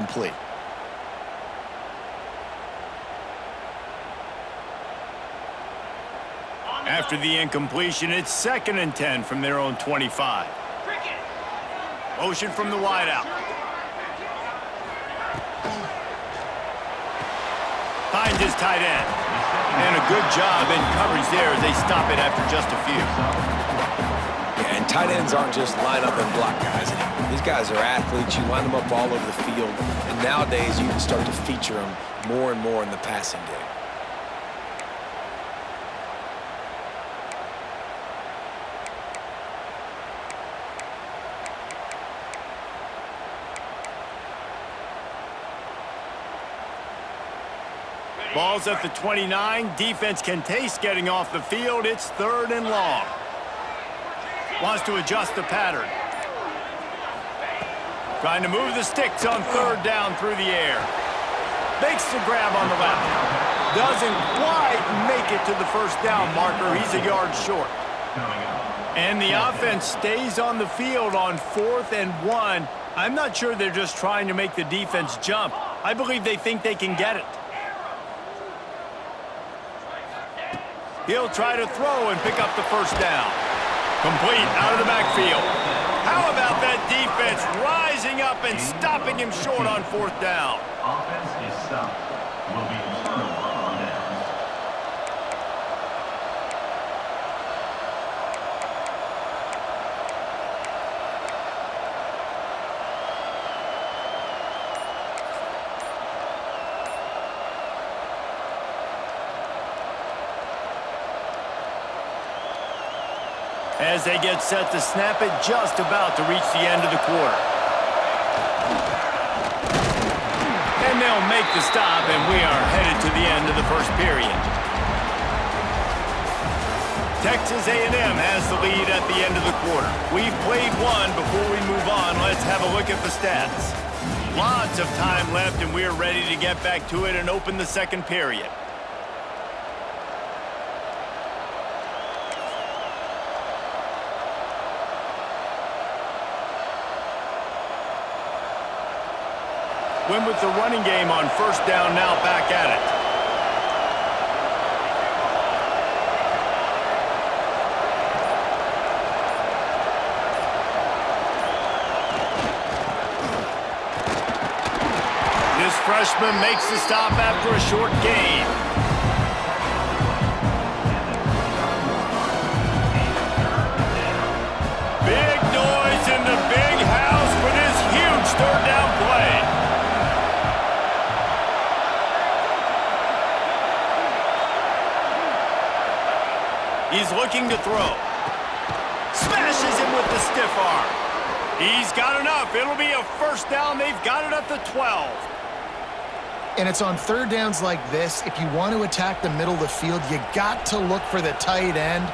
incomplete. After the incompletion, it's 2nd and 10 from their own 25. Motion from the wideout. Finds his tight end. And a good job in coverage there as they stop it after just a few. Yeah, and tight ends aren't just line up and block guys anymore. These guys are athletes. You line them up all over the field. And nowadays, you can start to feature them more and more in the passing game. Ball's at the 29. Defense can taste getting off the field. It's 3rd and long. Wants to adjust the pattern. Trying to move the sticks on 3rd down through the air. Makes the grab on the left. Doesn't quite make it to the 1st down marker. He's a yard short. And the offense stays on the field on 4th and 1. I'm not sure they're just trying to make the defense jump. I believe they think they can get it. He'll try to throw and pick up the 1st down. Complete out of the backfield. How about that defense rising up and stopping him short on 4th down? Offense is stopped. Will be a turnover on downs. As they get set to snap it, just about to reach the end of the quarter. And they'll make the stop, and we are headed to the end of the 1st period. Texas A&M has the lead at the end of the quarter. We've played one. Before we move on, let's have a look at the stats. Lots of time left, and we're ready to get back to it and open the 2nd period. Win with the running game on 1st down, now back at it. This freshman makes the stop after a short gain. Big noise in the big house for this huge 3rd down play. He's looking to throw. Smashes him with the stiff arm. He's got enough. It'll be a 1st down. They've got it at the 12. And it's on 3rd downs like this. If you want to attack the middle of the field, you got to look for the tight end.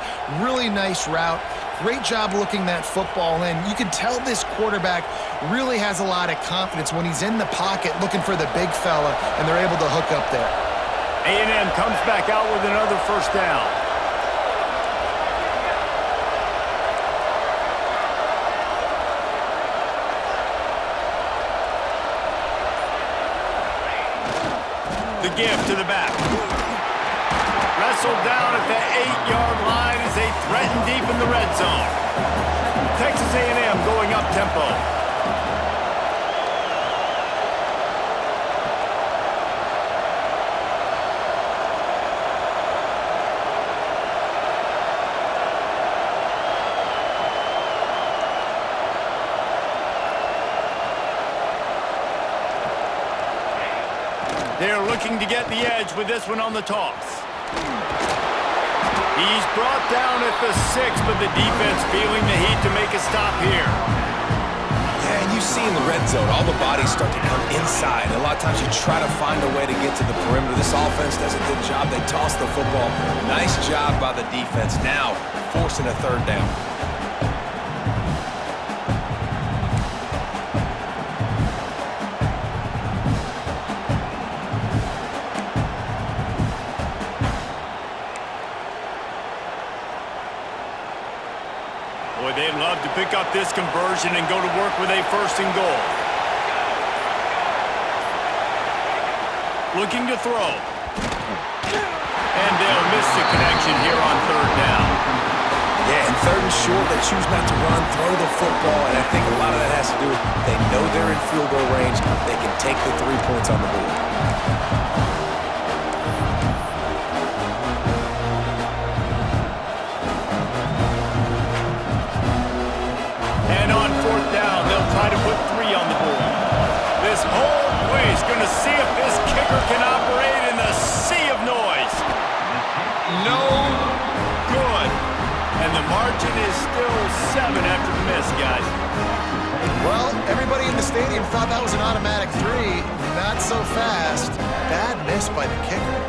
Really nice route. Great job looking that football in. You can tell this quarterback really has a lot of confidence when he's in the pocket looking for the big fella, and they're able to hook up there. A&M comes back out with another 1st down. The give to the back. Wrestled down at the 8-yard line as they threaten deep in the red zone. Texas A&M going up tempo. They're looking to get the edge with this one on the toss. He's brought down at the 6, but the defense feeling the heat to make a stop here. Yeah, and you see in the red zone, all the bodies start to come inside. A lot of times you try to find a way to get to the perimeter. This offense does a good job. They toss the football. Nice job by the defense. Now forcing a 3rd down. Boy, they'd love to pick up this conversion and go to work with a 1st and goal. Looking to throw. And they'll miss the connection here on third down. Yeah, and third and short, they choose not to run, throw the football, and I think a lot of that has to do with they know they're in field goal range. They can take the 3 points on the board. And on fourth down, they'll try to put 3 on the board. This whole place going to see if this kicker can operate in the sea of noise. No good. And the margin is still 7 after the miss, guys. Well, everybody in the stadium thought that was an automatic 3. Not so fast. Bad miss by the kicker.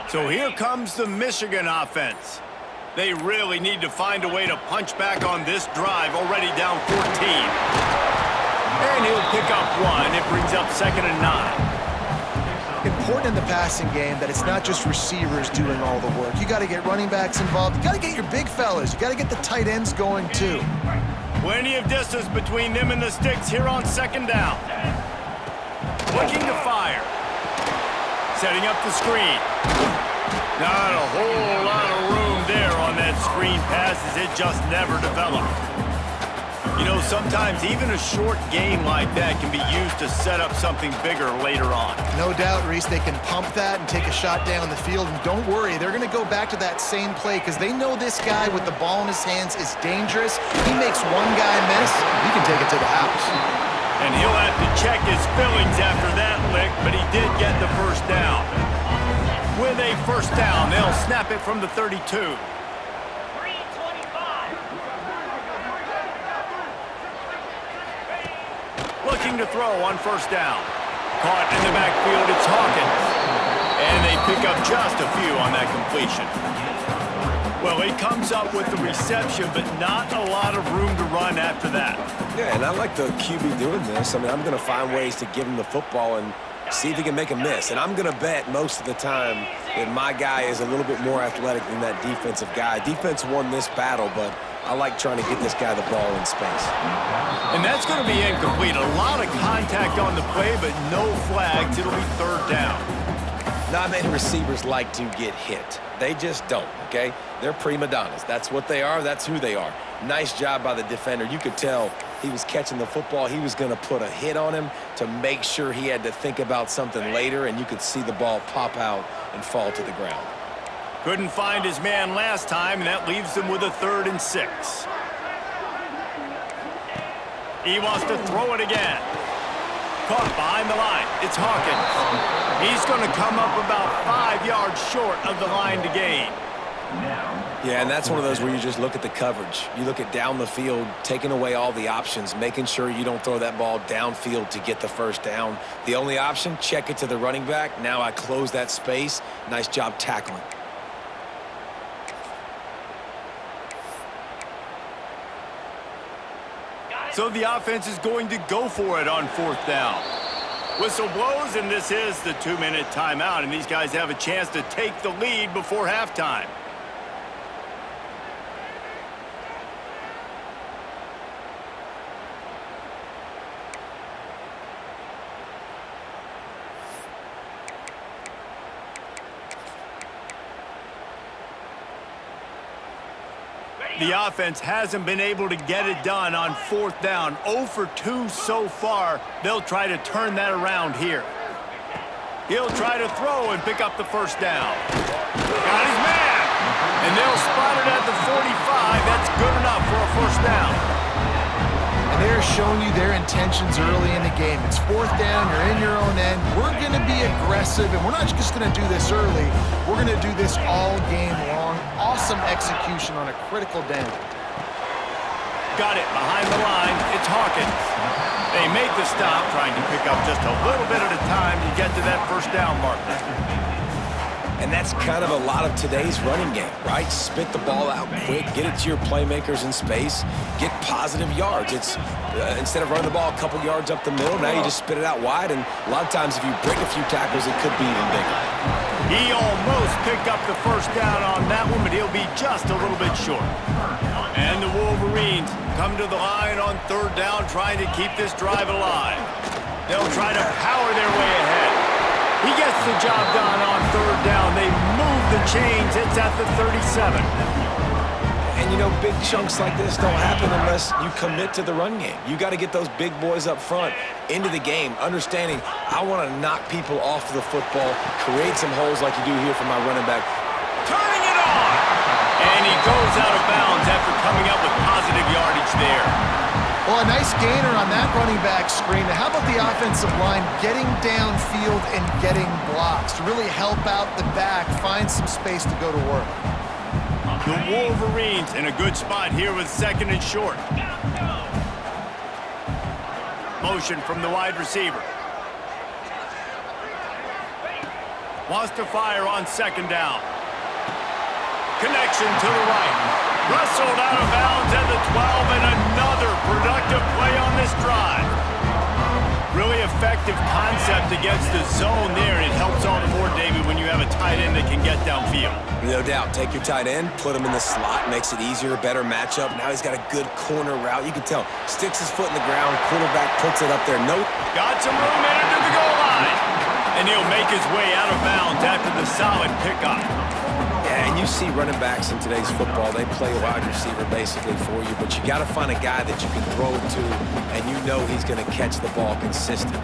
So here comes the Michigan offense. They really need to find a way to punch back on this drive, already down 14. And he'll pick up 1. It brings up 2nd and 9. Important in the passing game that it's not just receivers doing all the work. You got to get running backs involved. You got to get your big fellas. You got to get the tight ends going too. Plenty of distance between them and the sticks here on 2nd down. Looking to fire. Setting up the screen. Not a whole lot of room there on that screen pass as it just never developed. You know, sometimes even a short gain like that can be used to set up something bigger later on. No doubt, Reese, they can pump that and take a shot down the field. And don't worry, they're going to go back to that same play because they know this guy with the ball in his hands is dangerous. He makes one guy miss, he can take it to the house. And he'll have to check his fillings after that lick, but he did get the first down. With a first down, they'll snap it from the 32. Looking to throw on first down. Caught in the backfield, it's Hawkins. And they pick up just a few on that completion. Well, he comes up with the reception, but not a lot of room to run after that. Yeah, and I like the QB doing this. I mean, I'm going to find ways to give him the football and see if he can make a miss. And I'm going to bet most of the time that my guy is a little bit more athletic than that defensive guy. Defense won this battle, but I like trying to get this guy the ball in space. And that's going to be incomplete. A lot of contact on the play, but no flags. It'll be third down. Not many receivers like to get hit. They just don't, okay? They're prima donnas. That's what they are. That's who they are. Nice job by the defender. You could tell he was catching the football. He was going to put a hit on him to make sure he had to think about something later, and you could see the ball pop out and fall to the ground. Couldn't find his man last time, and that leaves him with a 3rd and 6. He wants to throw it again. Caught behind the line. It's Hawkins. He's going to come up about 5 yards short of the line to gain. Yeah, and that's one of those where you just look at the coverage. You look at down the field, taking away all the options, making sure you don't throw that ball downfield to get the first down. The only option, check it to the running back. Now I close that space. Nice job tackling. So the offense is going to go for it on 4th down. Whistle blows, and this is the 2-minute timeout, and these guys have a chance to take the lead before halftime. The offense hasn't been able to get it done on 4th down. 0 for 2 so far. They'll try to turn that around here. He'll try to throw and pick up the first down. Got his man! And they'll spot it at the 45. That's good enough for a first down. And they're showing you their intentions early in the game. It's 4th down, you're in your own end. We're going to be aggressive, and we're not just going to do this early. We're going to do this all game long. Awesome execution on a critical down. Got it behind the line. It's Hawkins. They make the stop, trying to pick up just a little bit at a time to get to that first down marker. And that's kind of a lot of today's running game, right? Spit the ball out quick, get it to your playmakers in space, get positive yards. It's instead of running the ball a couple yards up the middle, now you just spit it out wide, and a lot of times if you break a few tackles, it could be even bigger. He almost picked up the first down on that one, but he'll be just a little bit short. And the Wolverines come to the line on third down, trying to keep this drive alive. They'll try to power their way ahead. He gets the job done on third down. They move the chains. It's at the 37. And, you know, big chunks like this don't happen unless you commit to the run game. You got to get those big boys up front into the game, understanding I want to knock people off the football, create some holes like you do here for my running back. Turning it on! And he goes out of bounds after coming up with positive yardage there. Well, a nice gainer on that running back screen. How about the offensive line getting downfield and getting blocks to really help out the back, find some space to go to work? The Wolverines in a good spot here with second and short. Motion from the wide receiver. Wants to fire on second down. Connection to the right. Wrestled out of bounds at the 12, and another productive play on this drive. Really effective concept against the zone there, and it helps all the more, David, when you have a tight end that can get downfield. No doubt. Take your tight end, put him in the slot, makes it easier, better matchup. Now he's got a good corner route. You can tell. Sticks his foot in the ground, quarterback puts it up there. Nope. Got some room in it to the goal line. And he'll make his way out of bounds after the solid pickup. Yeah, and you see running backs in today's football, they play wide receiver basically for you, but you got to find a guy that you can throw it to, and you know he's going to catch the ball consistently.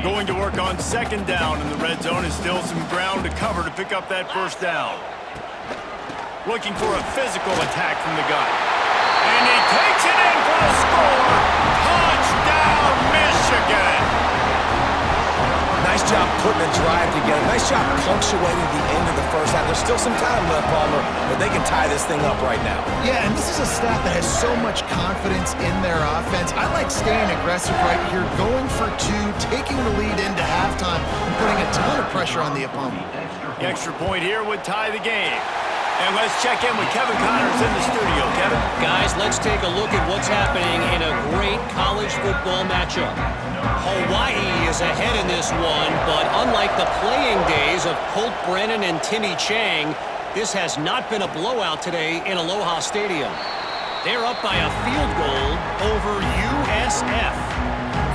Going to work on second down in the red zone, is still some ground to cover to pick up that first down. Looking for a physical attack from the gun. And he takes it in for the score. Touchdown, Michigan! Nice job putting a drive together. Nice job punctuating the end of the first half. There's still some time left, Palmer, but they can tie this thing up right now. Yeah, and this is a staff that has so much confidence in their offense. I like staying aggressive right here, going for two, taking the lead into halftime, and putting a ton of pressure on the opponent. The extra point here would tie the game. And let's check in with Kevin Connors in the studio. Kevin? Guys, let's take a look at what's happening in a great college football matchup. Hawaii is ahead in this one, but unlike the playing days of Colt Brennan and Timmy Chang, this has not been a blowout today in Aloha Stadium. They're up by a field goal over USF.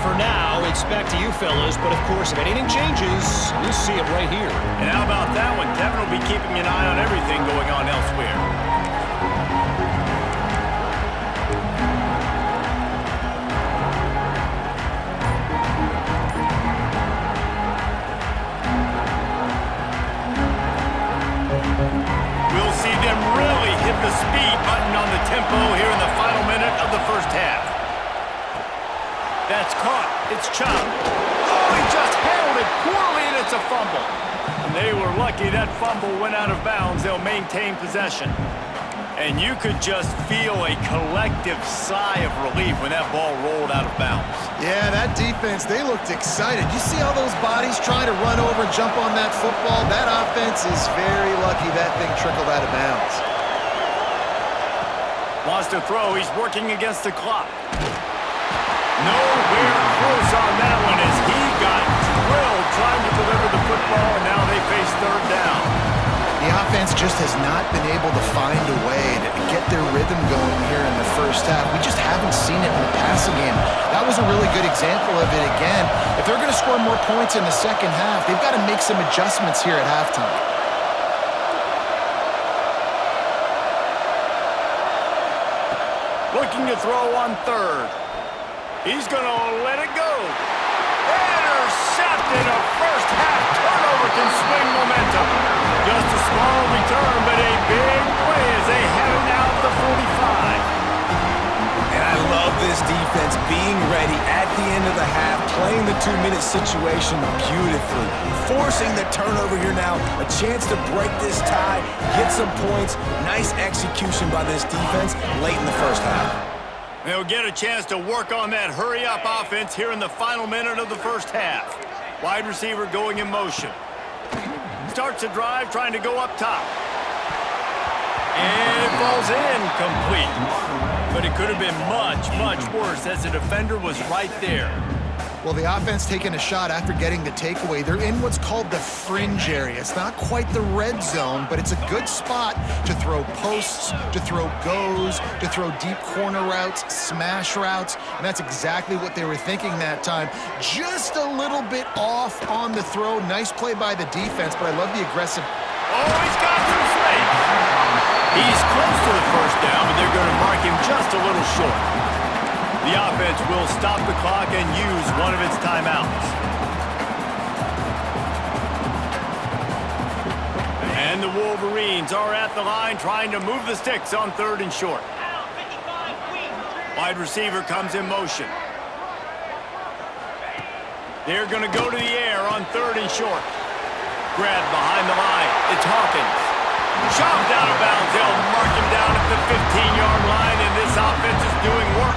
For now, it's back to you fellas, but of course, if anything changes, you'll see it right here. And how about that one? Kevin will be keeping an eye on everything going on elsewhere. We'll see them really hit the speed button on the tempo here in the final minute of the first half. That's caught. It's Chop. Oh, he just handled it poorly, and it's a fumble. And they were lucky that fumble went out of bounds. They'll maintain possession. And you could just feel a collective sigh of relief when that ball rolled out of bounds. Yeah, that defense, they looked excited. You see all those bodies trying to run over and jump on that football? That offense is very lucky that thing trickled out of bounds. Wants to throw. He's working against the clock. Nowhere close on that one as he got drilled trying to deliver the football, and now they face third down. The offense just has not been able to find a way to get their rhythm going here in the first half. We just haven't seen it in the passing game. That was a really good example of it again. If they're going to score more points in the second half, they've got to make some adjustments here at halftime. Looking to throw on third. He's going to let it go. Intercepted. A first half turnover can swing momentum. Just a small return, but a big play as they have it now at the 45. And I love this defense being ready at the end of the half, playing the 2-minute situation beautifully, forcing the turnover here now, a chance to break this tie, get some points. Nice execution by this defense late in the first half. They'll get a chance to work on that hurry-up offense here in the final minute of the first half. Wide receiver going in motion. Starts a drive trying to go up top. And it falls incomplete. But it could have been much, much worse as the defender was right there. Well, the offense taking a shot after getting the takeaway. They're in what's called the fringe area. It's not quite the red zone, but it's a good spot to throw posts, to throw goes, to throw deep corner routes, smash routes, and that's exactly what they were thinking that time. Just a little bit off on the throw. Nice play by the defense, but I love the aggressive. Oh, he's got some space. He's close to the first down, but they're going to mark him just a little short. The offense will stop the clock and use one of its timeouts. And the Wolverines are at the line trying to move the sticks on 3rd and short. Wide receiver comes in motion. They're going to go to the air on 3rd and short. Grabbed behind the line. It's Hawkins. Shoved out of bounds. They'll mark him down at the 15-yard line, and this offense is doing work.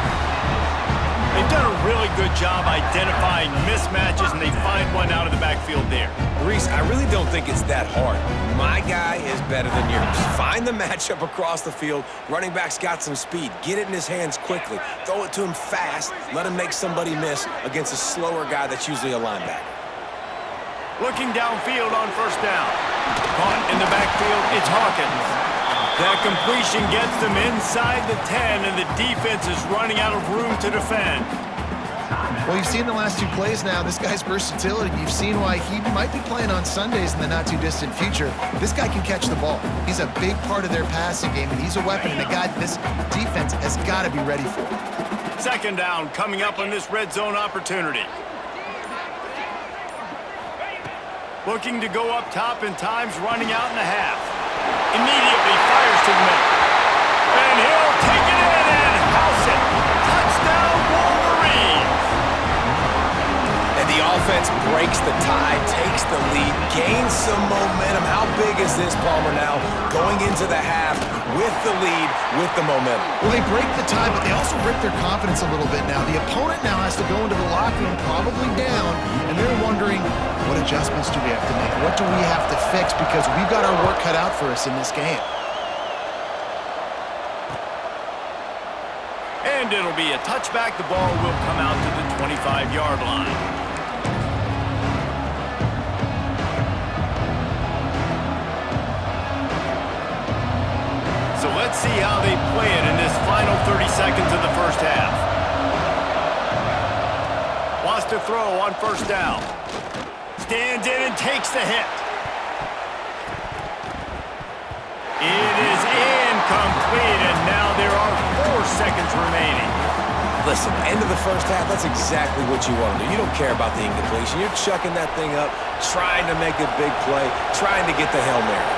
They've done a really good job identifying mismatches, and they find one out of the backfield there. Reese, I really don't think it's that hard. My guy is better than yours. Find the matchup across the field. Running back's got some speed. Get it in his hands quickly. Throw it to him fast. Let him make somebody miss against a slower guy that's usually a linebacker. Looking downfield on 1st down. Caught in the backfield, it's Hawkins. That completion gets them inside the 10, and the defense is running out of room to defend. Well, you've seen the last 2 plays now. This guy's versatility. You've seen why he might be playing on Sundays in the not-too-distant future. This guy can catch the ball. He's a big part of their passing game, and he's a weapon, and a guy this defense has got to be ready for. 2nd down coming up on this red zone opportunity. Looking to go up top, and time's running out in the half. Immediately fires to the middle. And he'll take it in and house it. Touchdown, Wolverines! And the offense breaks the tie, takes the lead, gains some momentum. How big is this, Palmer, now? Going into the half with the lead, with the momentum. Well, they break the tie, but they also break their confidence a little bit now. The opponent now has to go into the locker room probably down, and they're wondering, what adjustments do we have to make? What do we have to fix? Because we've got our work cut out for us in this game. And it'll be a touchback. The ball will come out to the 25-yard line. So let's see how they play it in this final 30 seconds of the first half. Wants to throw on 1st down. Stands in and takes the hit. It is incomplete, and now there are 4 seconds remaining. Listen, end of the first half, that's exactly what you want to do. You don't care about the incompletion. You're chucking that thing up, trying to make a big play, trying to get the Hail Mary.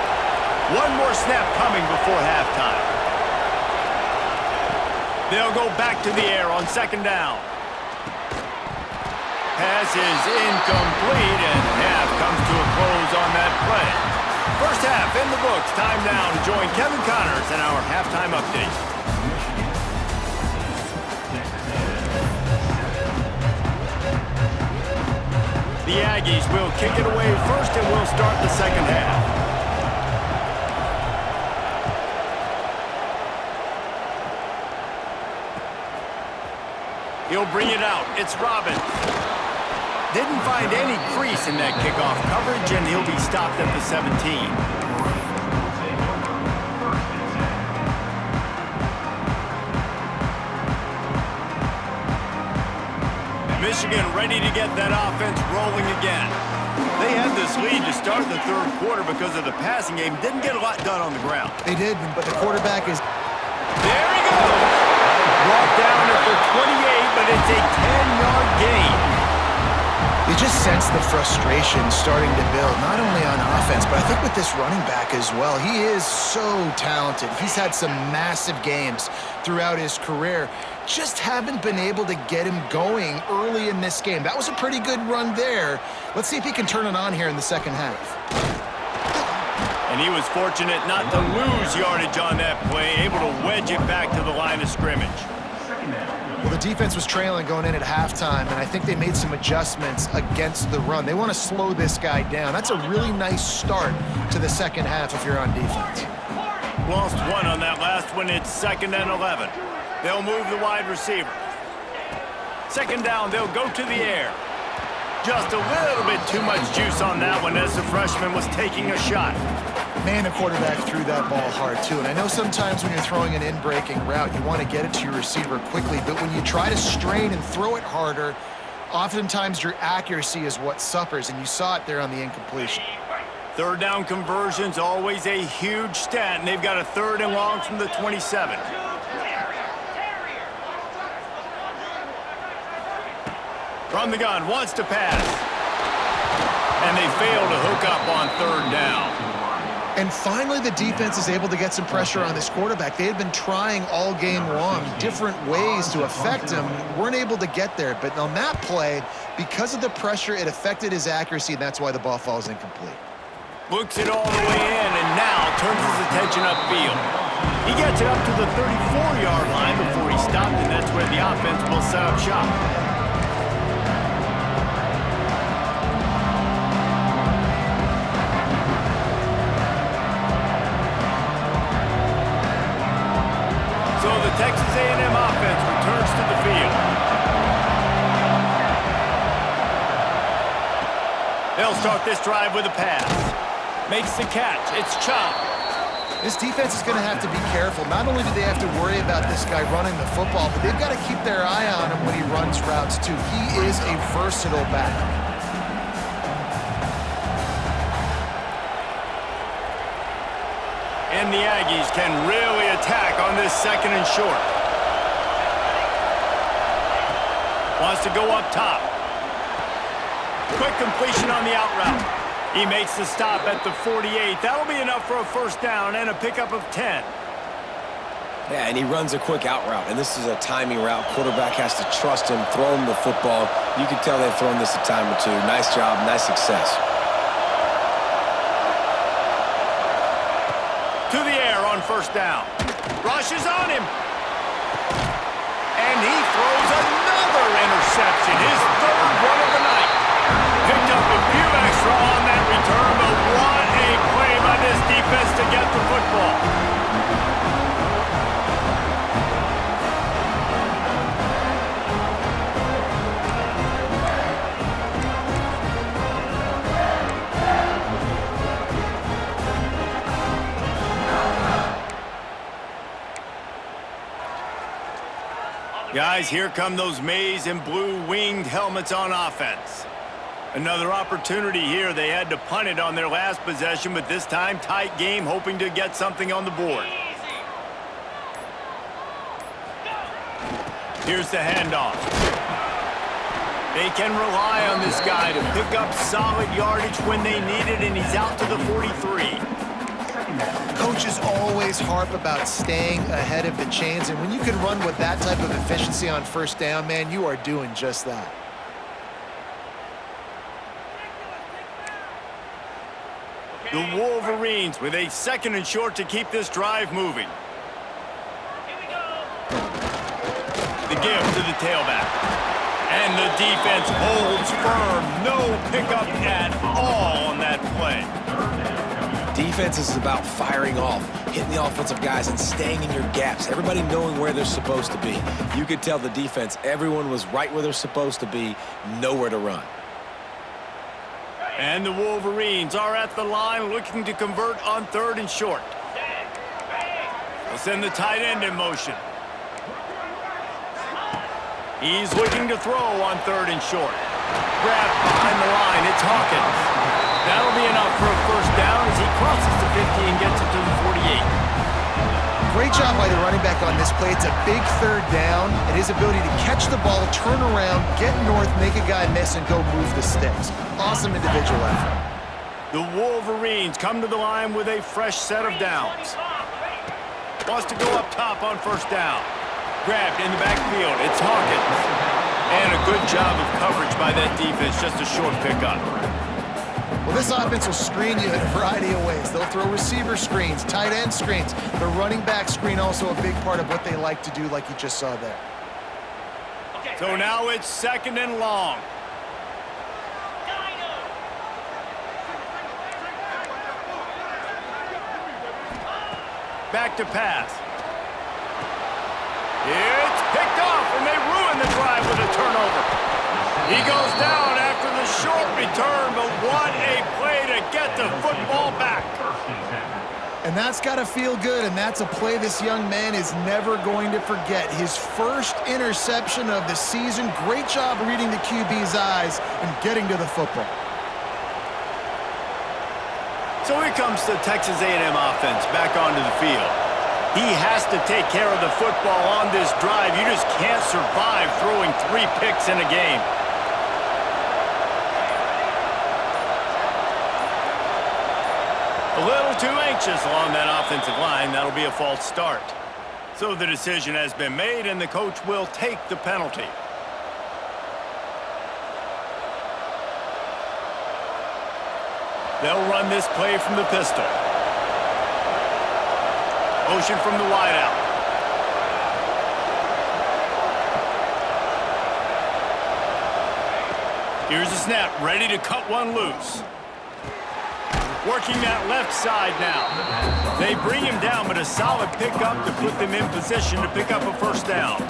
One more snap coming before halftime. They'll go back to the air on 2nd down. Pass is incomplete, and half comes to a close on that play. First half in the books. Time now to join Kevin Connors in our halftime update. The Aggies will kick it away first, and we'll start the 2nd half. He'll bring it out. It's Robbins. Didn't find any crease in that kickoff coverage, and he'll be stopped at the 17. Michigan ready to get that offense rolling again. They had this lead to start the 3rd quarter because of the passing game. Didn't get a lot done on the ground. They did, but the quarterback is... There he goes! Brought down at the 28, but it's a 10-yard gain. You just sense the frustration starting to build, not only on offense, but I think with this running back as well. He is so talented. He's had some massive games throughout his career. Just haven't been able to get him going early in this game. That was a pretty good run there. Let's see if he can turn it on here in the 2nd half. And he was fortunate not to lose yardage on that play, able to wedge it back to the line of scrimmage. Well, the defense was trailing going in at halftime, and I think they made some adjustments against the run. They want to slow this guy down. That's a really nice start to the 2nd half if you're on defense. Lost 1 on that last one. It's 2nd and 11. They'll move the wide receiver. Second down, they'll go to the air. Just a little bit too much juice on that one as the freshman was taking a shot. Man, the quarterback threw that ball hard, too. And I know sometimes when you're throwing an in-breaking route, you want to get it to your receiver quickly. But when you try to strain and throw it harder, oftentimes your accuracy is what suffers. And you saw it there on the incompletion. Third down conversion's always a huge stat, and they've got a 3rd and long from the 27. From the gun, wants to pass. And they fail to hook up on 3rd down. And finally, the defense is able to get some pressure on this quarterback. They had been trying all game long, different ways to affect him. Weren't able to get there. But on that play, because of the pressure, it affected his accuracy, and that's why the ball falls incomplete. Looks it all the way in, and now turns his attention upfield. He gets it up to the 34-yard line before he stopped, and that's where the offense will set up shop. So the Texas A&M offense returns to the field. They'll start this drive with a pass. Makes the catch. It's Chop. This defense is going to have to be careful. Not only do they have to worry about this guy running the football, but they've got to keep their eye on him when he runs routes, too. He is a versatile back. And the Aggies can really attack on this 2nd and short. Wants to go up top. Quick completion on the out route. He makes the stop at the 48. That'll be enough for a 1st down and a pickup of 10. Yeah, and he runs a quick out route, and this is a timing route. Quarterback has to trust him, throw him the football. You can tell they've thrown this a time or two. Nice job, nice success. To the air on 1st down. Rushes on him. And he throws another interception. His 3rd one of the night. Picked up a few extra on that return, but what a play by this defense to get the football. Guys, here come those maize and blue winged helmets on offense. Another opportunity here. They had to punt it on their last possession, but this time tight game, hoping to get something on the board. Here's the handoff. They can rely on this guy to pick up solid yardage when they need it, and he's out to the 43. Coaches always harp about staying ahead of the chains, and when you can run with that type of efficiency on 1st down, man, you are doing just that. The Wolverines with a 2nd and short to keep this drive moving. The give to the tailback. And the defense holds firm. No pickup at all on that play. Defense is about firing off, hitting the offensive guys, and staying in your gaps. Everybody knowing where they're supposed to be. You could tell the defense, everyone was right where they're supposed to be, nowhere to run. And the Wolverines are at the line looking to convert on 3rd and short. They'll send the tight end in motion. He's looking to throw on 3rd and short. Grabbed behind the line. It's Hawkins. That'll be enough for a 1st down as he crosses the 50 and gets it to the 48. Great job by the running back on this play. It's a big 3rd down, and his ability to catch the ball, turn around, get north, make a guy miss, and go move the sticks. Awesome individual effort. The Wolverines come to the line with a fresh set of downs. Wants to go up top on 1st down. Grabbed in the backfield. It's Hawkins. And a good job of coverage by that defense. Just a short pickup. Well, this offense will screen you in a variety of ways. They'll throw receiver screens, tight end screens. The running back screen also a big part of what they like to do, like you just saw there. So now it's 2nd and long. Back to pass. It's picked off, and they ruin the drive with a turnover. turnover. He goes down after the short return, but what a play to get the football back. And that's got to feel good, and that's a play this young man is never going to forget. His first interception of the season. Great job reading the QB's eyes and getting to the football. So here comes the Texas A&M offense back onto the field. He has to take care of the football on this drive. You just can't survive throwing 3 picks in a game. A little too anxious along that offensive line. That'll be a false start. So the decision has been made, and the coach will take the penalty. They'll run this play from the pistol. Motion from the wideout. Here's a snap, ready to cut one loose. Working that left side now. They bring him down, but a solid pickup to put them in position to pick up a first down.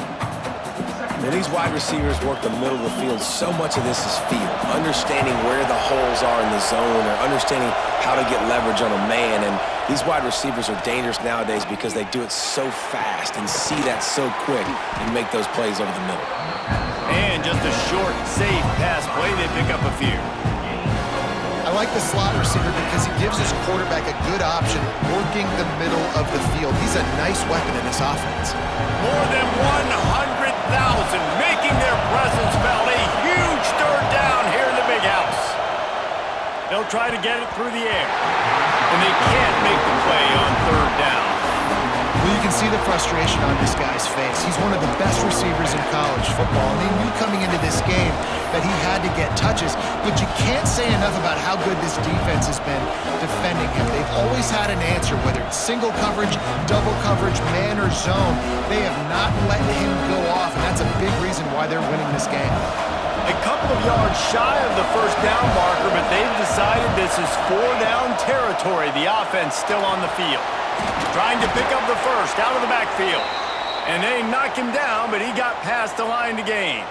When these wide receivers work the middle of the field, so much of this is feel. Understanding where the holes are in the zone or understanding how to get leverage on a man. And these wide receivers are dangerous nowadays because they do it so fast and see that so quick and make those plays over the middle. And just a short, safe pass play, they pick up a few. I like the slot receiver because he gives his quarterback a good option working the middle of the field. He's a nice weapon in this offense. More than 100,000 making their presence felt. A huge third down here in the big house. They'll try to get it through the air. And they can't make the play on third down. Well, you can see the frustration on this guy's face. He's one of the best receivers in college football, and they knew coming into this game that he had to get touches, but you can't say enough about how good this defense has been defending him. They've always had an answer, whether it's single coverage, double coverage, man or zone. They have not let him go off, and that's a big reason why they're winning this game. A couple of yards shy of the first down marker, but they've decided this is 4-down territory. The offense still on the field. Trying to pick up the first out of the backfield. And they knock him down, but he got past the line to gain.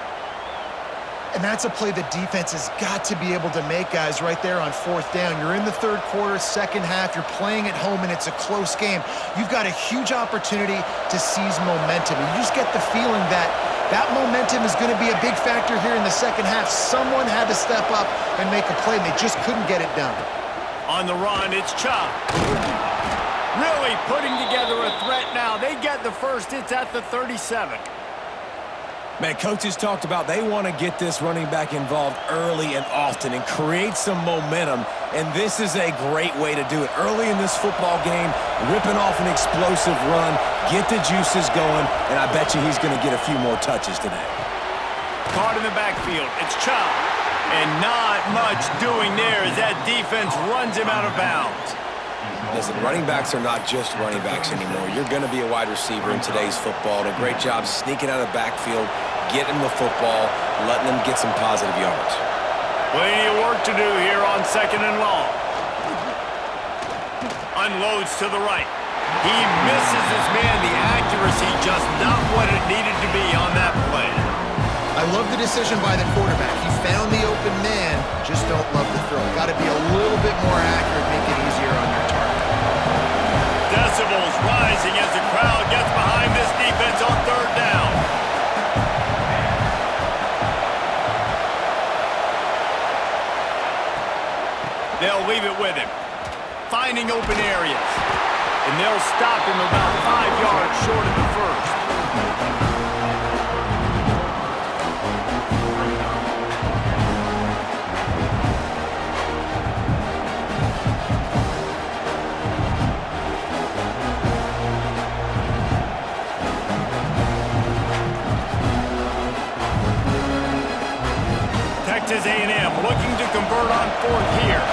And that's a play the defense has got to be able to make, guys, right there on 4th down. You're in the 3rd quarter, 2nd half. You're playing at home, and it's a close game. You've got a huge opportunity to seize momentum. And you just get the feeling that that momentum is going to be a big factor here in the 2nd half. Someone had to step up and make a play, and they just couldn't get it done. On the run, it's Chop. Really putting together a threat now. They get the first. It's at the 37. Man, coaches talked about they want to get this running back involved early and often and create some momentum, and this is a great way to do it. Early in this football game, ripping off an explosive run, get the juices going, and I bet you he's going to get a few more touches today. Caught in the backfield. It's Chop. And not much doing there as that defense runs him out of bounds. Listen, running backs are not just running backs anymore. You're going to be a wide receiver in today's football. And a great job sneaking out of the backfield, getting the football, letting them get some positive yards. Plenty of work to do here on 2nd and long. Unloads to the right. He misses his man. The accuracy just not what it needed to be on that play. I love the decision by the quarterback. He found the open man, just don't love the throw. Got to be a little bit more accurate, make it easier on your target. Decibels rising as the crowd gets behind this defense on 3rd down. They'll leave it with him. Finding open areas. And they'll stop him about 5 yards short of the first. Texas A&M looking to convert on 4th here.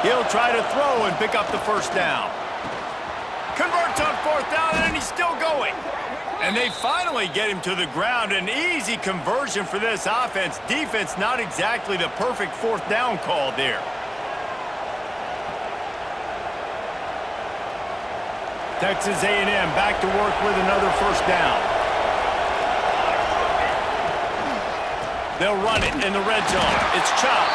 He'll try to throw and pick up the first down. Converts on 4th down, and he's still going. And they finally get him to the ground. An easy conversion for this offense. Defense not exactly the perfect 4th down call there. Texas A&M back to work with another first down. They'll run it in the red zone. It's Chop.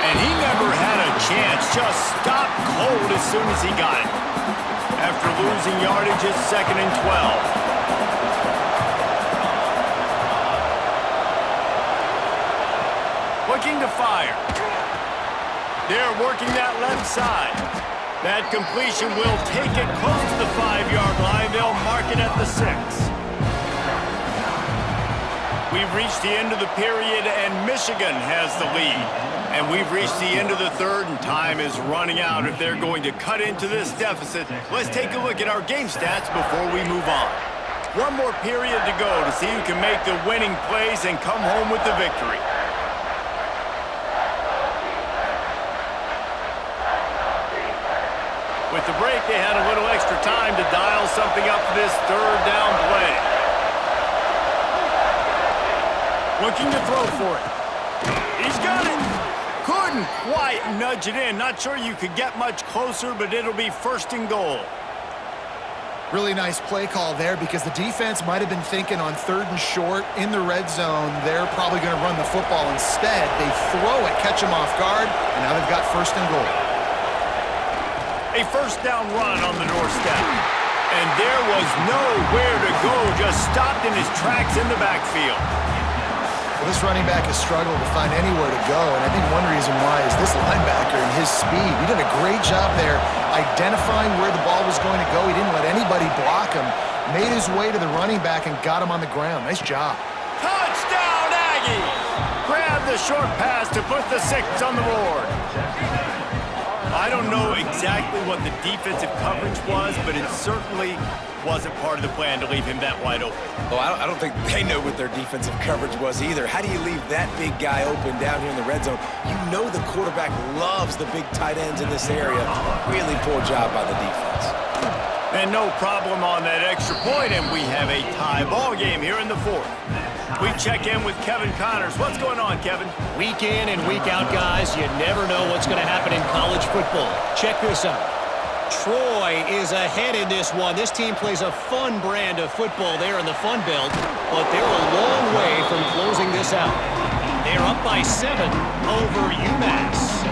And he never had a chance. Just stopped cold as soon as he got it. After losing yardage, it's 2nd and 12. Looking to fire. They're working that left side. That completion will take it close to the 5-yard line. They'll mark it at the 6. We've reached the end of the period, and Michigan has the lead. And we've reached the end of the third, and time is running out if they're going to cut into this deficit. Let's take a look at our game stats before we move on. One more period to go to see who can make the winning plays and come home with the victory. With the break, they had a little extra time to dial something up for this third down play. Looking to throw for it. He's got it. Couldn't quite nudge it in. Not sure you could get much closer, but it'll be 1st and goal. Really nice play call there because the defense might have been thinking on 3rd and short in the red zone. They're probably going to run the football. Instead, they throw it, catch them off guard, and now they've got 1st and goal. A first down run on the doorstep. And there was nowhere to go, just stopped in his tracks in the backfield. Well, this running back has struggled to find anywhere to go, and I think one reason why is this linebacker and his speed. He did a great job there identifying where the ball was going to go. He didn't let anybody block him, made his way to the running back and got him on the ground. Nice job. Touchdown, Aggies! Grab the short pass to put the 6 on the board. I don't know exactly what the defensive coverage was, but it certainly wasn't part of the plan to leave him that wide open. Well, I don't think they know what their defensive coverage was either. How do you leave that big guy open down here in the red zone? You know the quarterback loves the big tight ends in this area. Really poor job by the defense. And no problem on that extra point, and we have a tie ball game here in the 4th. We check in with Kevin Connors. What's going on, Kevin? Week in and week out, guys. You never know what's going to happen in college football. Check this out. Troy is ahead in this one. This team plays a fun brand of football there in the Fun Belt, but they're a long way from closing this out. They're up by 7 over UMass.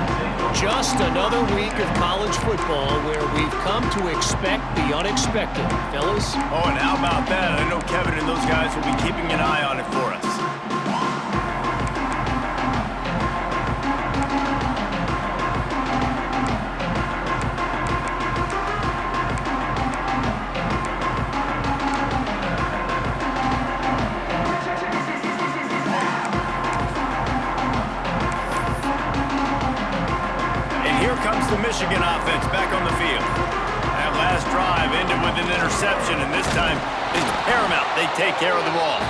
Just another week of college football where we've come to expect the unexpected, fellas. Oh, and how about that? I know Kevin and those guys will be keeping an eye on it for us. Comes the Michigan offense back on the field. That last drive ended with an interception, and this time it's paramount. They take care of the ball.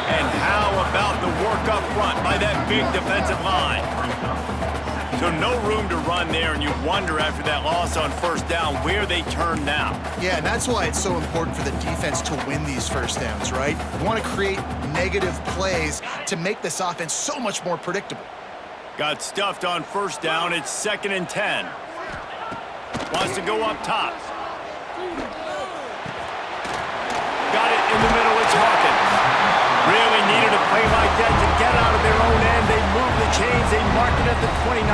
And how about the work up front by that big defensive line? So no room to run there, and you wonder after that loss on first down where they turn now. Yeah, and that's why it's so important for the defense to win these first downs, right? You want to create negative plays to make this offense so much more predictable. Got stuffed on first down. It's 2nd and 10. Wants to go up top. Got it in the middle. It's Hawkins. Really needed a play like that to get out of their own end. They move the chains. They mark it at the 29.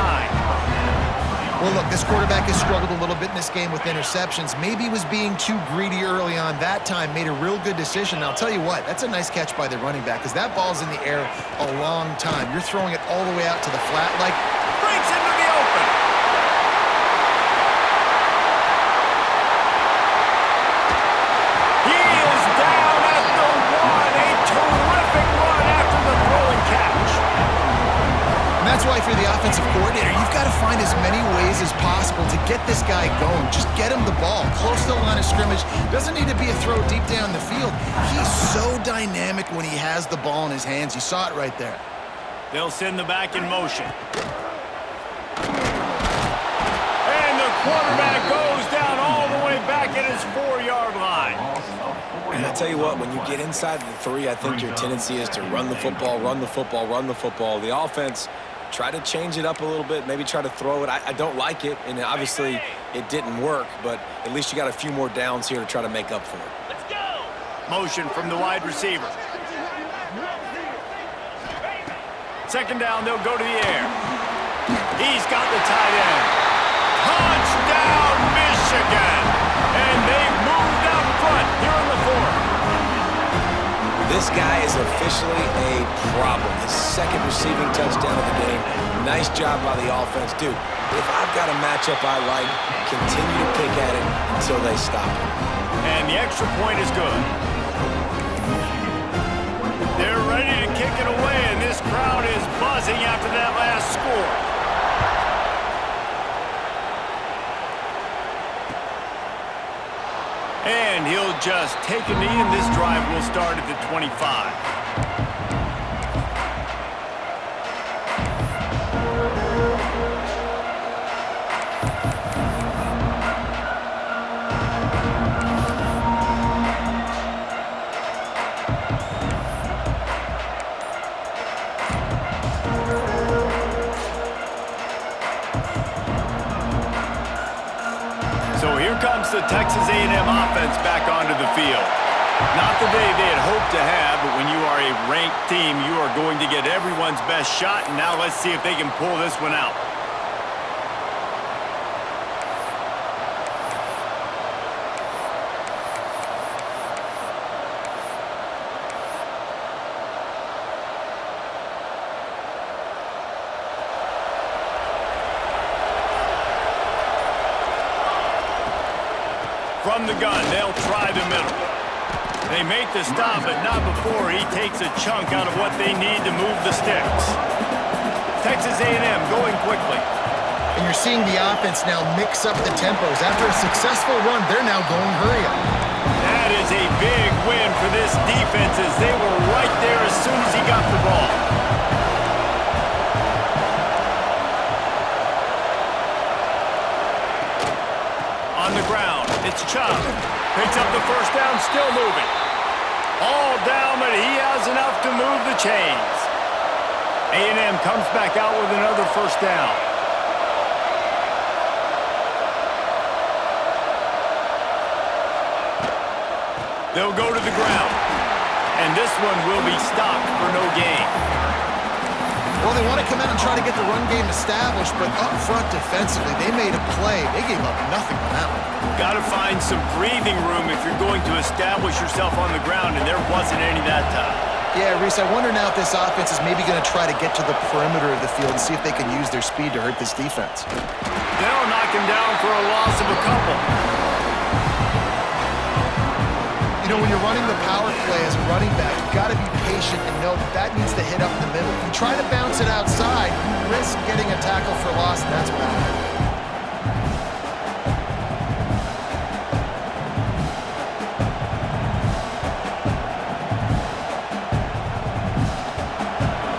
Well, look, this quarterback has struggled a little bit in this game with interceptions. Maybe he was being too greedy early on. That time made a real good decision. And I'll tell you what, that's a nice catch by the running back because that ball's in the air a long time. You're throwing it all the way out to the flat like... Breaks into the open. He is down at the 1. A terrific run after the throw and catch. And that's why if you're the offensive coordinator, you've got to find as many ways as possible to get this guy going. Just get him the ball close to the line of scrimmage. Doesn't need to be a throw deep down the field. He's so dynamic when he has the ball in his hands. You saw it right there. They'll send the back in motion. And the quarterback goes down all the way back at his 4-yard line. And I tell you what, when you get inside the 3, I think your tendency is to run the football, run the football, run the football. The offense try to change it up a little bit, maybe try to throw it. I don't like it, and obviously it didn't work, but at least you got a few more downs here to try to make up for it. Let's go! Motion from the wide receiver. Second down, they'll go to the air. He's got the tight end. Touchdown, Michigan! And they've moved out front here in the fourth. This guy is officially a problem. His second receiving touchdown of the game. Nice job by the offense. Dude, if I've got a matchup I like, continue to pick at it until they stop it. And the extra point is good. They're ready to kick it away, and this crowd is buzzing after that last score. And he'll just take a knee, and this drive will start at the 25. So here comes the Texas A&M offense back onto the field. Not the day they had hoped to have, but when you are a ranked team, you are going to get everyone's best shot, and now let's see if they can pull this one out. From the gun, they'll try the middle. They make the stop, but not before he takes a chunk out of what they need to move the sticks. Texas A&M going quickly. And you're seeing the offense now mix up the tempos. After a successful run, they're now going hurry up. That is a big win for this defense as they were right there as soon as he got the ball. On the ground, it's Chubb. Picks up the first down, still moving. All down, but he has enough to move the chains. A&M comes back out with another first down. They'll go to the ground. And this one will be stopped for no gain. Well, they want to come out and try to get the run game established, but up front defensively, they made a play. They gave up nothing on that one. Got to find some breathing room if you're going to establish yourself on the ground, and there wasn't any that time. Yeah, Reese, I wonder now if this offense is maybe going to try to get to the perimeter of the field and see if they can use their speed to hurt this defense. They'll knock him down for a loss of a couple. You know, when you're running the power play as a running back, you've got to be patient and know that needs to hit up the middle. If you try to bounce it outside, you risk getting a tackle for loss, and that's bad.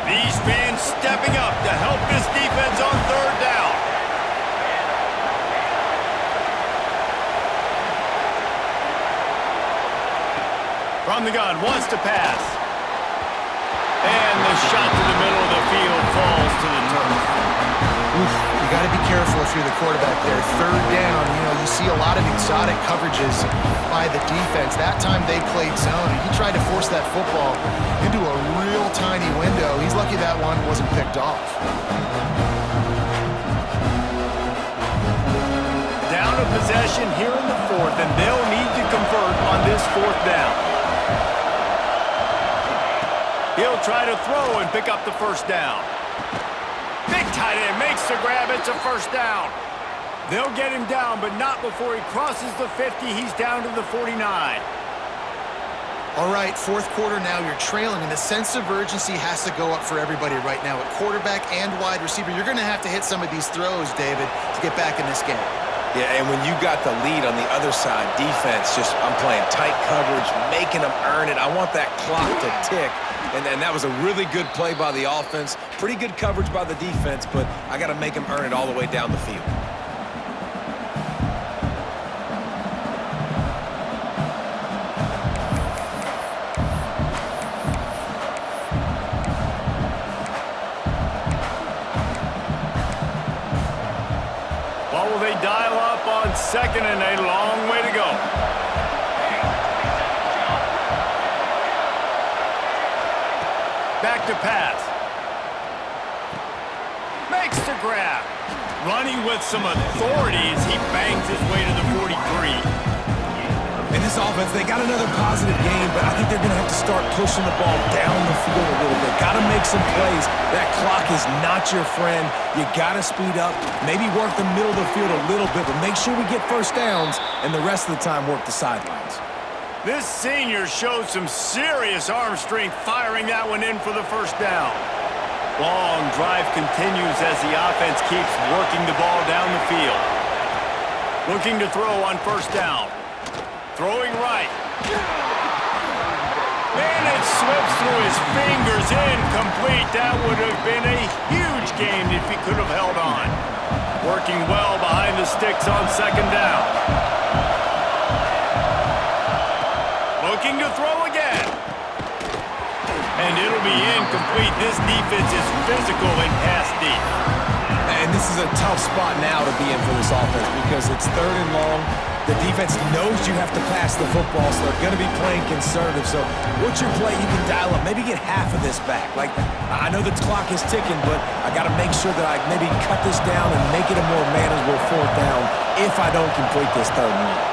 These fans stepping up to help this defense on third down. From the gun, wants to pass. And the shot to the middle of the field falls to the turf. Oof, you got to be careful if you're the quarterback there. Third down, you know, you see a lot of exotic coverages by the defense. That time they played zone, and he tried to force that football into a real tiny window. He's lucky that one wasn't picked off. Down a possession here in the fourth, and they'll need to convert on this fourth down. He'll try to throw and pick up the first down. Big tight end makes the grab. It's a first down. They'll get him down, but not before he crosses the 50. He's down to the 49. All right, fourth quarter now, you're trailing, and the sense of urgency has to go up for everybody right now. At quarterback and wide receiver, you're going to have to hit some of these throws, David, to get back in this game. Yeah, and when you got the lead on the other side, defense just, I'm playing tight coverage, making them earn it. I want that clock to tick. And that was a really good play by the offense. Pretty good coverage by the defense, but I got to make them earn it all the way down the field. How will they dial up on second and a long way to go? Back to pass. Makes the grab. Running with some authority as he bangs his way to the 43. In this offense, they got another positive game, but I think they're going to have to start pushing the ball down the field a little bit. Got to make some plays. That clock is not your friend. You got to speed up, maybe work the middle of the field a little bit, but make sure we get first downs, and the rest of the time work the sidelines. This senior shows some serious arm strength firing that one in for the first down. Long drive continues as the offense keeps working the ball down the field. Looking to throw on first down. Throwing right. And it slips through his fingers, incomplete. That would have been a huge gain if he could have held on. Working well behind the sticks on second down. Looking to throw again. And it'll be incomplete. This defense is physical and pass deep. And this is a tough spot now to be in for this offense because it's third and long. The defense knows you have to pass the football, so they're going to be playing conservative. So what's your play you can dial up? Maybe get half of this back. Like, I know the clock is ticking, but I got to make sure that I maybe cut this down and make it a more manageable fourth down if I don't complete this third and long.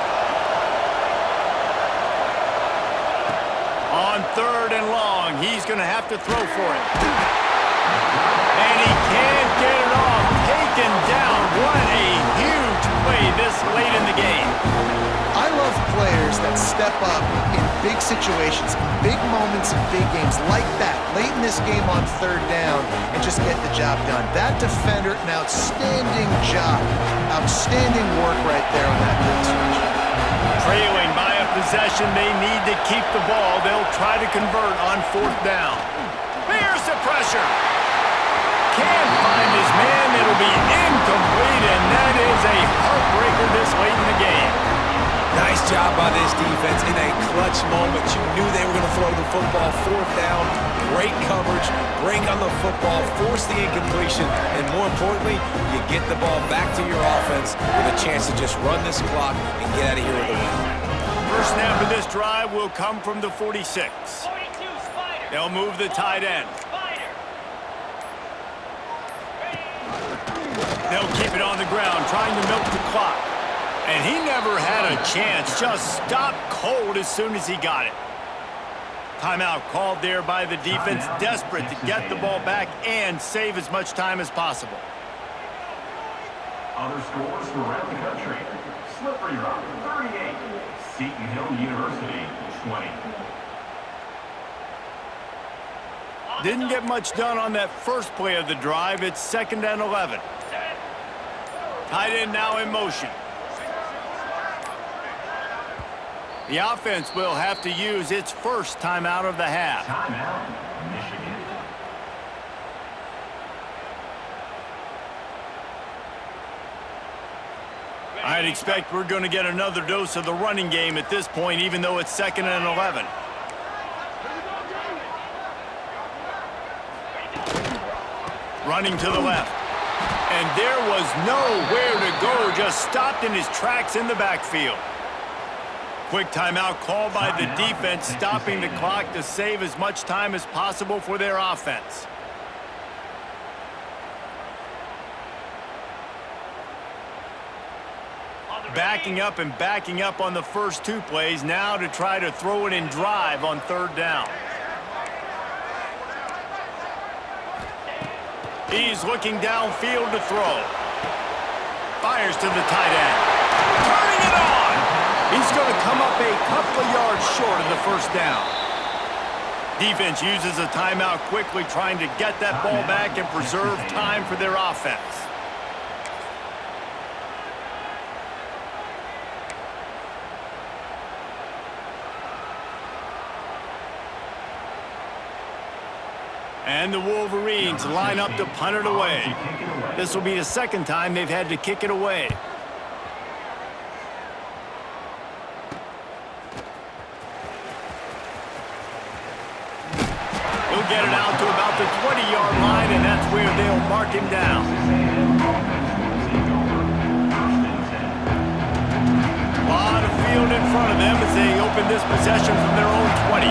On third and long, he's going to have to throw for it. And he can't get it off. Taken down. What a huge play this late in the game. I love players that step up in big situations, big moments in big games like that, late in this game on third down, and just get the job done. That defender, an outstanding job. Outstanding work right there on that big switch. Trailing by a possession, they need to keep the ball. They'll try to convert on fourth down. Here's the pressure. Can't find his man. It'll be incomplete, and that is a heartbreaker this late in the game. Nice job by this defense in a clutch moment. You knew they were going to throw the football. Fourth down, great coverage, break on the football, force the incompletion, and more importantly, you get the ball back to your offense with a chance to just run this clock and get out of here with a win. First snap of this drive will come from the 46. They'll move the tight end. They'll keep it on the ground, trying to milk the clock. And he never had a chance, just stopped cold as soon as he got it. Timeout called there by the defense, desperate to get the ball back and save as much time as possible. Other scores from around the country. Slippery Rock, 38. Seton Hill University, 20. Didn't get much done on that first play of the drive. It's second and 11. Tight end now in motion. The offense will have to use its first timeout of the half. Timeout, Michigan. I'd expect we're going to get another dose of the running game at this point, even though it's second and 11. Running to the left. And there was nowhere to go, just stopped in his tracks in the backfield. Quick timeout called by the defense, stopping the clock to save as much time as possible for their offense. Backing up and backing up on the first two plays, now to try to throw it in drive on third down. He's looking downfield to throw. Fires to the tight end. Turning it on! He's going to come up a couple of yards short of the first down. Defense uses a timeout quickly, trying to get that ball back and preserve time for their offense. And the Wolverines line up to punt it away. This will be the second time they've had to kick it away. He'll get it out to about the 20-yard line, and that's where they'll mark him down. open this possession from their own 20.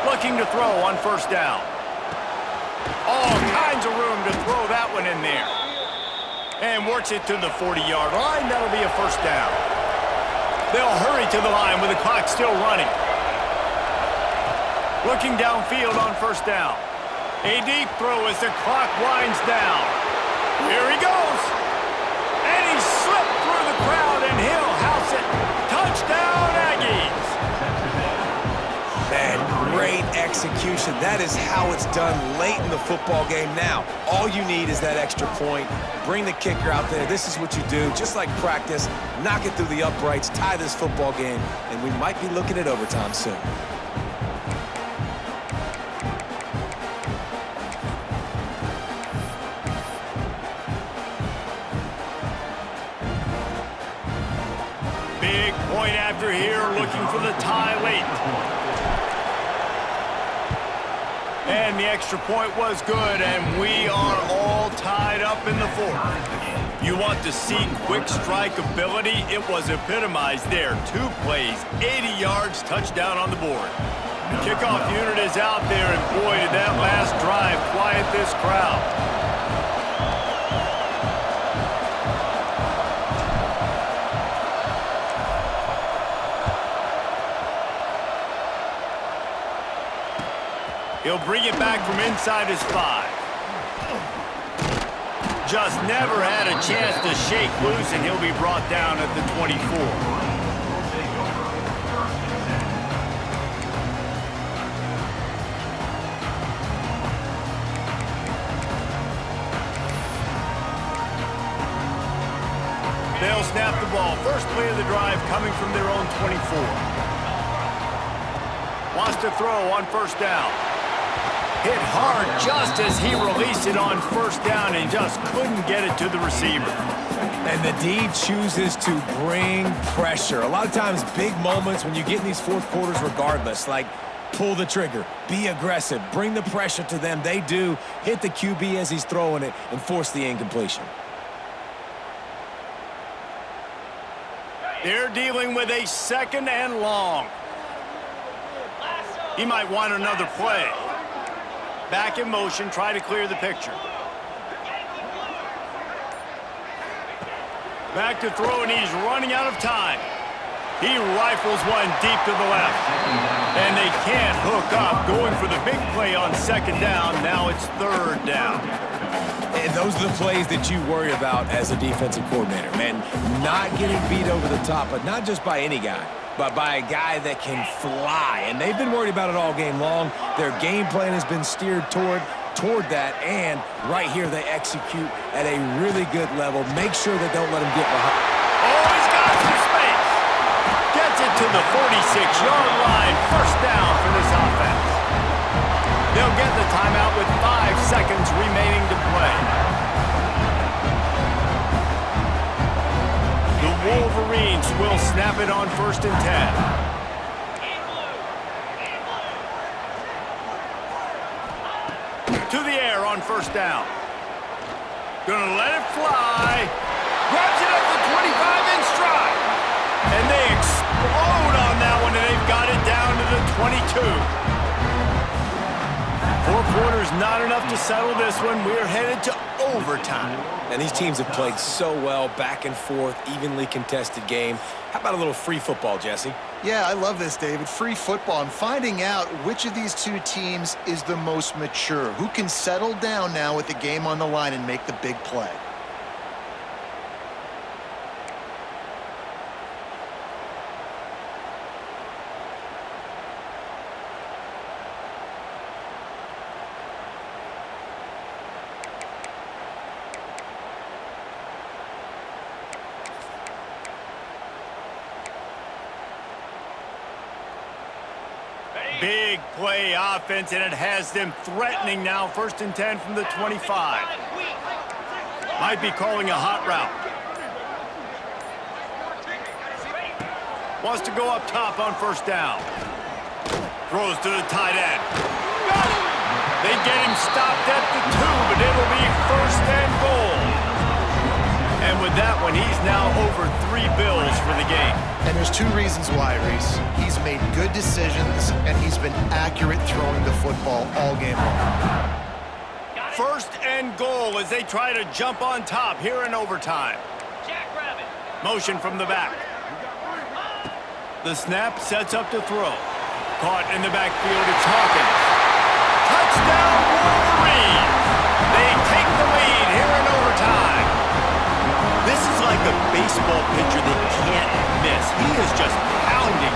Looking to throw on first down. All kinds of room to throw that one in there. And works it to the 40-yard line. That'll be a first down. They'll hurry to the line with the clock still running. Looking downfield on first down. A deep throw as the clock winds down. Here he goes. And he slipped through the crowd, and he'll house it. Touchdown, Aggies. Man, great execution. That is how it's done late in the football game. Now, all you need is that extra point. Bring the kicker out there. This is what you do. Just like practice, knock it through the uprights, tie this football game, and we might be looking at overtime soon. Big point after here, looking for the tie late. And the extra point was good, and we are all tied up in the fourth. You want to see quick strike ability? It was epitomized there. 2 plays, 80 yards, touchdown on the board. The kickoff unit is out there, and boy, did that last drive quiet this crowd. He'll bring it back from inside his 5. Just never had a chance to shake loose, and he'll be brought down at the 24. They'll snap the ball. First play of the drive coming from their own 24. Wants to throw on first down. Hit hard just as he released it on first down and just couldn't get it to the receiver. And the D chooses to bring pressure. A lot of times, big moments when you get in these fourth quarters regardless, like pull the trigger, be aggressive, bring the pressure to them. They do hit the QB as he's throwing it and force the incompletion. They're dealing with a second and long. He might want another play. Back in motion, try to clear the picture. Back to throw, and he's running out of time. He rifles one deep to the left. And they can't hook up, going for the big play on second down. Now it's third down. And those are the plays that you worry about as a defensive coordinator, man. Not getting beat over the top, but not just by any guy, but by a guy that can fly. And they've been worried about it all game long. Their game plan has been steered toward that, and right here they execute at a really good level. Make sure they don't let him get behind. Oh, he's got some space. Gets it to the 46-yard line. First down for this offense. They'll get the timeout with 5 seconds remaining to play. The Wolverines will snap it on first and 10. To the air on first down. Gonna let it fly. Grabs it at the 25 in stride. And they explode on that one, and they've got it down to the 22. 4 quarters, not enough to settle this one. We're headed to overtime. And these teams have played so well, back and forth, evenly contested game. How about a little free football, Jesse? Yeah, I love this, David. Free football and finding out which of these two teams is the most mature, who can settle down now with the game on the line and make the big play. Big play offense, and it has them threatening now. First and 10 from the 25. Might be calling a hot route. Wants to go up top on first down. Throws to the tight end. Got it! They get him stopped at the 2, but it'll be first and goal. And with that one, he's now over 3 bills for the game. And there's 2 reasons why, Reese. He's made good decisions, and he's been accurate throwing the football all game long. First and goal as they try to jump on top here in overtime. Motion from the back. The snap sets up to throw. Caught in the backfield, it's Hawkins. Touchdown, Wolverines! They take the lead here in overtime. This is like a baseball pitcher that can't miss. He is just pounding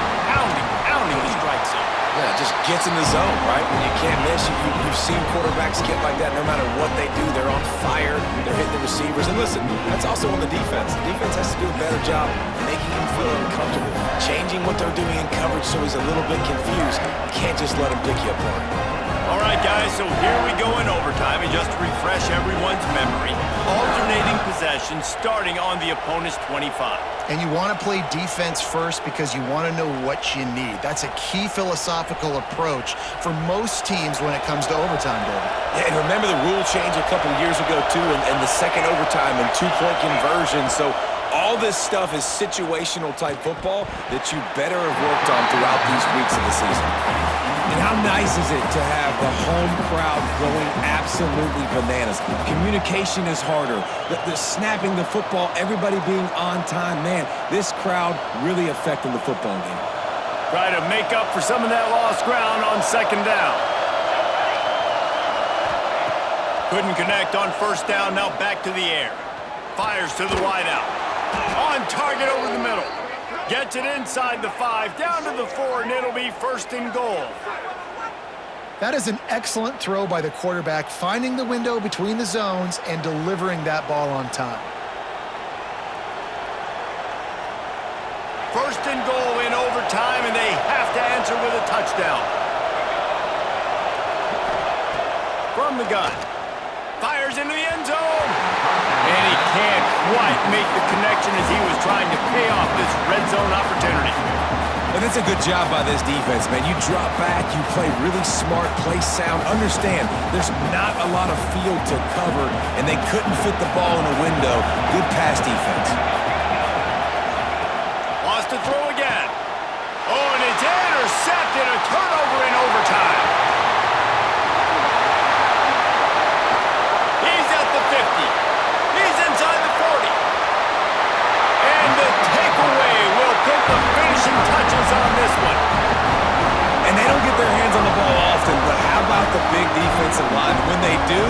the strike zone. Yeah, just gets in the zone, right? When you can't miss, you've seen quarterbacks get like that no matter what they do. They're on fire. They're hitting the receivers. And listen, that's also on the defense. The defense has to do a better job making him feel uncomfortable, changing what they're doing in coverage so he's a little bit confused. You can't just let him pick you apart. All right, guys, so here we go in overtime. And just to refresh everyone's memory, alternating possession starting on the opponent's 25. And you want to play defense first because you want to know what you need. That's a key philosophical approach for most teams when it comes to overtime, David. Yeah, and remember the rule change a couple of years ago, too, and the second overtime and 2-point conversion. So all this stuff is situational-type football that you better have worked on throughout these weeks of the season. And how nice is it to have the home crowd going absolutely bananas? Communication is harder. The snapping the football, everybody being on time. Man, this crowd really affecting the football game. Try to make up for some of that lost ground on second down. Couldn't connect on first down, now back to the air. Fires to the wideout. On target over the middle. Gets it inside the 5, down to the 4, and it'll be first and goal. That is an excellent throw by the quarterback, finding the window between the zones and delivering that ball on time. First and goal in overtime, and they have to answer with a touchdown. From the gun. Fires into the end zone. And he can't quite make the connection as he was trying to pay off this red zone opportunity. And that's a good job by this defense, man. You drop back, you play really smart, play sound. Understand, there's not a lot of field to cover, and they couldn't fit the ball in a window. Good pass defense. Lost to throw again. Oh, and it's intercepted. A turnover in overtime. He's at the 50. He's inside the 40. And the takeaway will put the finishing touches on this one. And they don't get their hands on the ball often, but how about the big defensive line? When they do,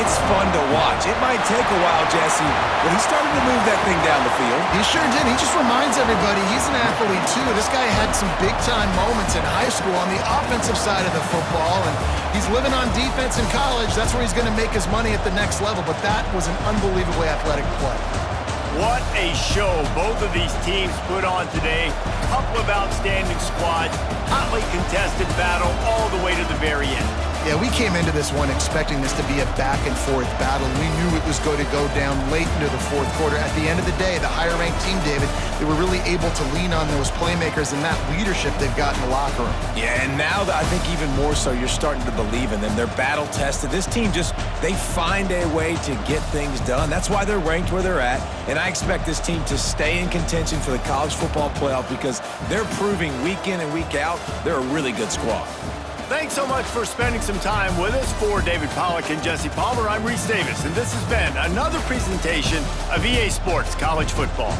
it's fun to watch. It might take a while, Jesse, but he started to move that thing down the field. He sure did. He just reminds everybody he's an athlete, too. This guy had some big-time moments in high school on the offensive side of the football, and he's living on defense in college. That's where he's going to make his money at the next level, but that was an unbelievably athletic play. What a show both of these teams put on today. Couple of outstanding squads, hotly contested battle all the way to the very end. Yeah, we came into this one expecting this to be a back-and-forth battle. We knew it was going to go down late into the fourth quarter. At the end of the day, the higher-ranked team, David, they were really able to lean on those playmakers and that leadership they've got in the locker room. Yeah, and now I think even more so, you're starting to believe in them. They're battle-tested. This team they find a way to get things done. That's why they're ranked where they're at, and I expect this team to stay in contention for the college football playoff because they're proving week in and week out they're a really good squad. Thanks so much for spending some time with us. For David Pollack and Jesse Palmer, I'm Reese Davis, and this has been another presentation of EA Sports College Football.